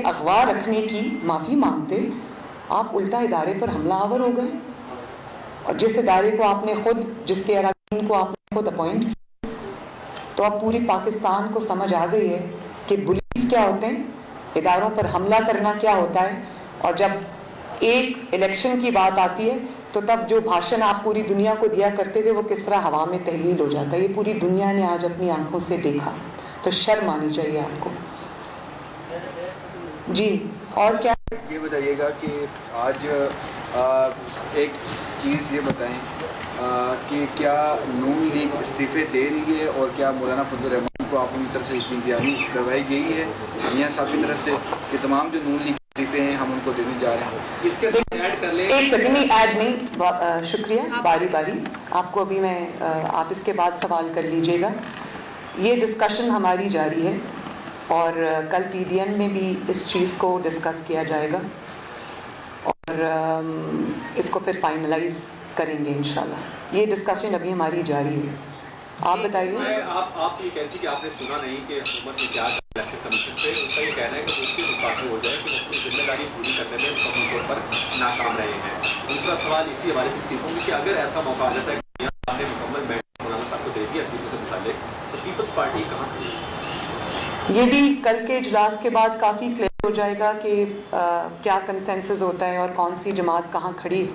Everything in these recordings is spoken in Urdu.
اغوا رکھنے کی معافی مانگتے، آپ الٹا ادارے پر حملہ آور ہو گئے، اور جس ادارے کو آپ نے خود، جس کے اراکین کو آپ نے خود اپوائنٹ کیا، تو اب پوری پاکستان کو سمجھ آ گئی ہے کہ پولیس کیا ہوتے ہیں، اداروں پر حملہ کرنا کیا ہوتا ہے، اور جب ایک الیکشن کی بات آتی ہے تو تب جو بھاشن آپ پوری دنیا کو دیا کرتے تھے وہ کس طرح ہوا میں تحلیل ہو جاتا ہے. یہ پوری دنیا نے آج اپنی آنکھوں سے دیکھا، تو شرم آنی چاہیے آپ کو. جی اور کیا یہ بتائیے گا کہ آج ایک چیز یہ بتائیں کہ کیا نون لیگ استعفے دے رہی ہے، اور کیا مولانا فضل الرحمان کو آپ کی طرف سے انتظامی کروائی گئی ہے میاں صاحب کی طرف سے کہ تمام جو نون لیگ استعفے ہیں ہم ان کو دینے جا رہے ہیں؟ اس کے ساتھ ایڈ کر لیں. ایک سیکنڈ، نہیں ایڈ نہیں، شکریہ، باری باری آپ کو ابھی میں، آپ اس کے بعد سوال کر لیجئے گا. یہ ڈسکشن ہماری جاری ہے، اور کل پی ڈی ایم میں بھی اس چیز کو ڈسکس کیا جائے گا، اور اس کو پھر فائنلائز کریں گے انشاءاللہ. یہ ڈسکشن ابھی ہماری جاری ہے. آپ بتائیے. آپ یہ کہتی کہ آپ نے سنا نہیں کہ حکومت نے کیا الیکشن کمیشن سے، ان کا یہ کہنا ہے کہ اس کی مستعفی ہو جائے کہ وہ اپنی ذمہ داری پوری کرنے میں مکمل طور پر ناکام رہے ہیں. دوسرا سوال اسی حوالے سے استعفوں میں کہ اگر ایسا موقع آ جاتا ہے کہ آپ نے مکمل مینڈیٹ مولانا صاحب کو دے دیا استعفوں سے متعلق، تو پیپلز پارٹی کہاں کھڑی ہے؟ یہ بھی کل کے اجلاس کے بعد کافی کلیئر ہو جائے گا کہ کیا کنسنسس ہوتا ہے اور کون سی جماعت کہاں کھڑی.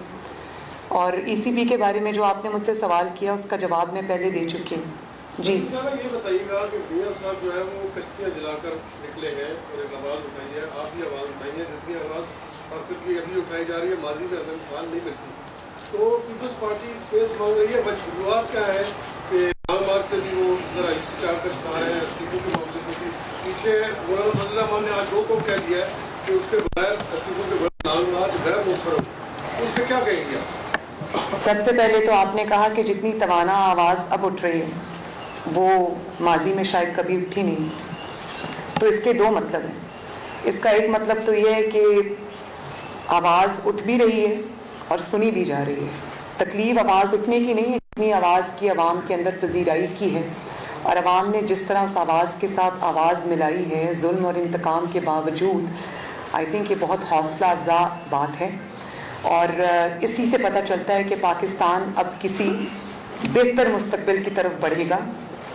اور ای سی پی کے بارے میں جو آپ نے مجھ سے سوال کیا اس کا جواب میں پہلے دے چکی ہوں. جی یہ بتائیے گا کہ میاں صاحب جو ہے وہ کشتیاں جلا کر نکلے ہیں اور ایک آواز اٹھائی ہے، آپ بھی آواز اٹھائی ہے، جتنی آواز اور پھر ابھی اٹھائی جا رہی ہے، ماضی میں ہمیں مثال نہیں ملتی. تو پیپلز پارٹی اسپیس مانگ رہی ہے. وجوہات کیا ہے کہ معلومات کے لیے وہ ذرا ہچکچا کر چاہ رہے ہیں استعفوں کے معاملے میں. پیچھے مولانا فضل الرحمان نے آج کو کہہ دیا ہے کہ اس کے بغیر استعفوں کے بغیر معلومات غیر مؤثر ہو. اس پہ کیا کہیں گے آپ؟ سب سے پہلے تو آپ نے کہا کہ جتنی توانا آواز اب اٹھ رہی ہے وہ ماضی میں شاید کبھی اٹھی نہیں. تو اس کے دو مطلب ہیں. اس کا ایک مطلب تو یہ ہے کہ آواز اٹھ بھی رہی ہے اور سنی بھی جا رہی ہے. تکلیف آواز اٹھنے کی نہیں ہے جتنی آواز کی عوام کے اندر پذیرائی کی ہے، اور عوام نے جس طرح اس آواز کے ساتھ آواز ملائی ہے ظلم اور انتقام کے باوجود. آئی تھنک یہ بہت حوصلہ افزا بات ہے، اور اسی سے پتہ چلتا ہے کہ پاکستان اب کسی بہتر مستقبل کی طرف بڑھے گا.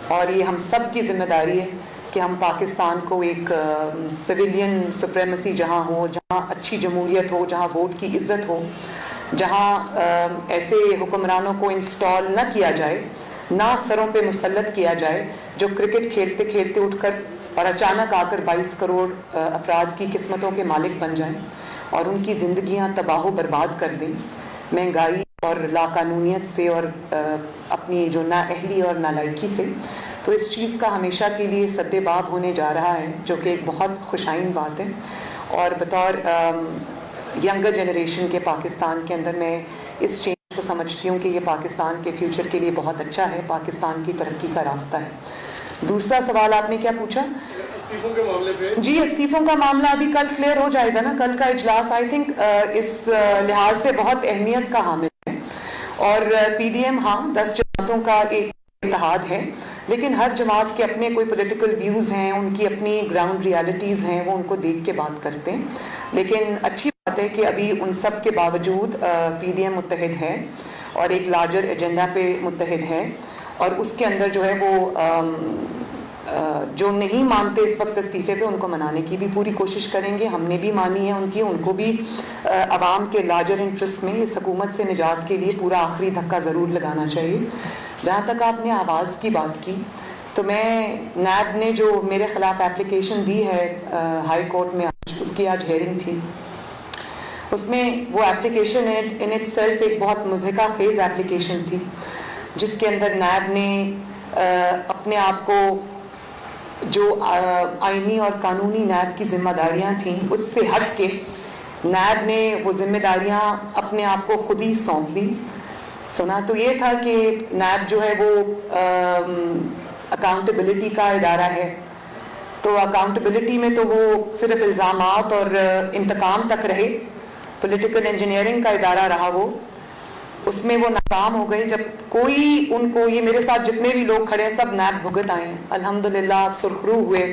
اور یہ ہم سب کی ذمہ داری ہے کہ ہم پاکستان کو ایک سویلین سپریمیسی جہاں ہو، جہاں اچھی جمہوریت ہو، جہاں ووٹ کی عزت ہو، جہاں ایسے حکمرانوں کو انسٹال نہ کیا جائے، نہ سروں پہ مسلط کیا جائے جو کرکٹ کھیلتے کھیلتے اٹھ کر اور اچانک آ کر 22 کروڑ افراد کی قسمتوں کے مالک بن جائیں اور ان کی زندگیاں تباہ و برباد کر دیں مہنگائی اور لاقانونیت سے اور اپنی جو نااہلی اور نالائکی سے. تو اس چیز کا ہمیشہ کے لیے سد باب ہونے جا رہا ہے، جو کہ ایک بہت خوشائن بات ہے. اور بطور ینگر جنریشن کے پاکستان کے اندر میں اس چینج کو سمجھتی ہوں کہ یہ پاکستان کے فیوچر کے لیے بہت اچھا ہے، پاکستان کی ترقی کا راستہ ہے. دوسرا سوال آپ نے کیا پوچھا؟ استعفوں کے معاملے پہ. جی استعفوں کا معاملہ ابھی کل کلیئر ہو جائے گا نا. کل کا اجلاس آئی تھنک اس لحاظ سے بہت اہمیت کا حامل ہے. اور پی ڈی ایم ہاں 10 جماعتوں کا ایک اتحاد ہے، لیکن ہر جماعت کے اپنے کوئی پولیٹیکل ویوز ہیں، ان کی اپنی گراؤنڈ ریالٹیز ہیں، وہ ان کو دیکھ کے بات کرتے ہیں. لیکن اچھی بات ہے کہ ابھی ان سب کے باوجود پی ڈی ایم متحد ہے اور ایک لارجر ایجنڈا پہ متحد ہے. اور اس کے اندر جو ہے وہ جو نہیں مانتے اس وقت استعفے پہ ان کو منانے کی بھی پوری کوشش کریں گے. ہم نے بھی مانی ہے ان کی، ان کو بھی عوام کے لارجر انٹرسٹ میں اس حکومت سے نجات کے لیے پورا آخری دھکا ضرور لگانا چاہیے. جہاں تک آپ نے آواز کی بات کی، تو میں نیب نے جو میرے خلاف اپلیکیشن دی ہے ہائی کورٹ میں، اس کی آج ہیئرنگ تھی. اس میں وہ اپلیکیشن ان اٹ سیلف ایک بہت مضحکہ خیز اپلیکیشن تھی، جس کے اندر نیب نے اپنے آپ کو جو آئینی اور قانونی نیب کی ذمہ داریاں تھیں اس سے ہٹ کے نیب نے وہ ذمہ داریاں اپنے آپ کو خود ہی سونپ دی. سنا تو یہ تھا کہ نیب جو ہے وہ اکاؤنٹیبلٹی کا ادارہ ہے، تو اکاؤنٹیبلٹی میں تو وہ صرف الزامات اور انتقام تک رہے. پولیٹیکل انجینئرنگ کا ادارہ رہا وہ، اس میں وہ ناکام ہو گئے. جب کوئی ان کو، یہ میرے ساتھ جتنے بھی لوگ کھڑے ہیں سب نیب بھگت آئے ہیں الحمدللہ، آپ سرخرو ہوئے